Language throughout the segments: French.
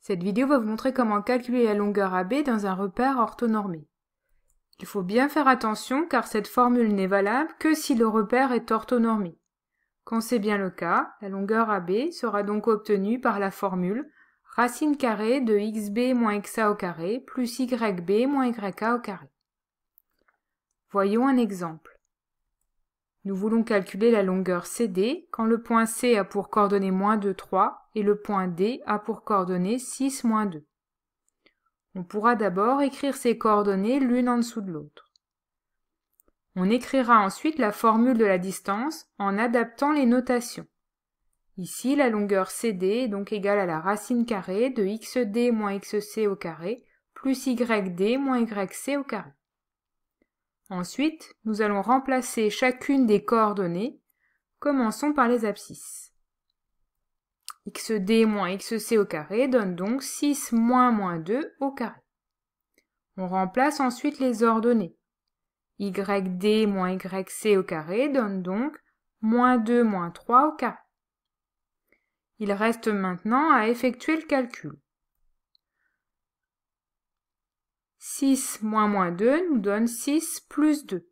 Cette vidéo va vous montrer comment calculer la longueur AB dans un repère orthonormé. Il faut bien faire attention car cette formule n'est valable que si le repère est orthonormé. Quand c'est bien le cas, la longueur AB sera donc obtenue par la formule racine carrée de xb moins xa au carré plus yb moins yk au carré. Voyons un exemple. Nous voulons calculer la longueur CD quand le point C a pour coordonnée moins 2, 3 et le point D a pour coordonnée 6, moins 2. On pourra d'abord écrire ces coordonnées l'une en dessous de l'autre. On écrira ensuite la formule de la distance en adaptant les notations. Ici, la longueur CD est donc égale à la racine carrée de xd moins xc au carré plus yd moins yc au carré. Ensuite, nous allons remplacer chacune des coordonnées. Commençons par les abscisses. xd moins xc au carré donne donc 6 moins 2 au carré. On remplace ensuite les ordonnées. yd moins yc au carré donne donc moins 2 moins 3 au carré. Il reste maintenant à effectuer le calcul. 6 moins 2 nous donne 6 plus 2.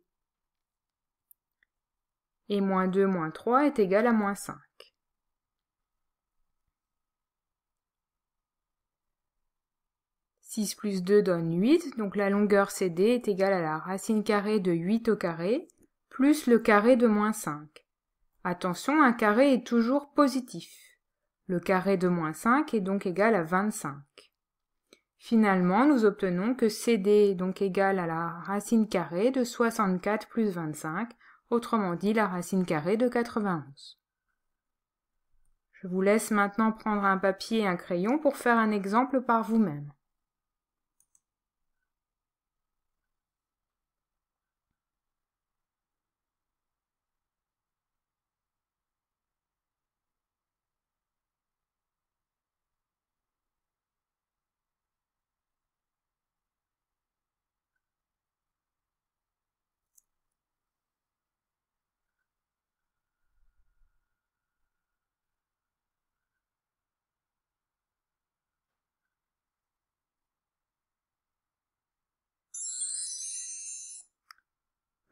Et moins 2 moins 3 est égal à moins 5. « 6 plus 2 donne 8, donc la longueur CD est égale à la racine carrée de 8 au carré, plus le carré de moins 5. Attention, un carré est toujours positif. Le carré de moins 5 est donc égal à 25. Finalement, nous obtenons que CD est donc égal à la racine carrée de 64 plus 25, autrement dit la racine carrée de 91. Je vous laisse maintenant prendre un papier et un crayon pour faire un exemple par vous-même.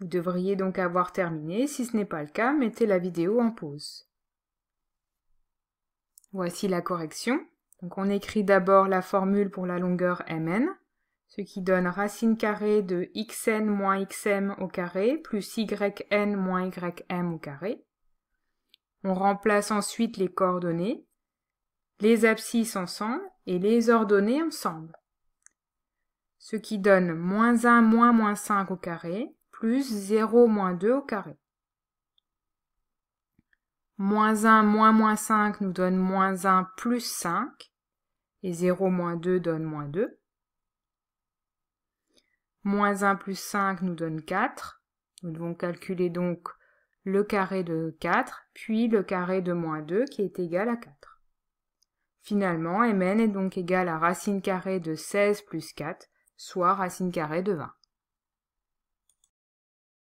Vous devriez donc avoir terminé. Si ce n'est pas le cas, mettez la vidéo en pause. Voici la correction. Donc on écrit d'abord la formule pour la longueur mn, ce qui donne racine carrée de xn moins xm au carré plus yn moins ym au carré. On remplace ensuite les coordonnées, les abscisses ensemble et les ordonnées ensemble. Ce qui donne moins 1 moins 5 au carré plus 0 moins 2 au carré. Moins 1 moins 5 nous donne moins 1 plus 5, et 0 moins 2 donne moins 2. Moins 1 plus 5 nous donne 4. Nous devons calculer donc le carré de 4, puis le carré de moins 2 qui est égal à 4. Finalement, mn est donc égal à racine carrée de 16 plus 4, soit racine carrée de 20.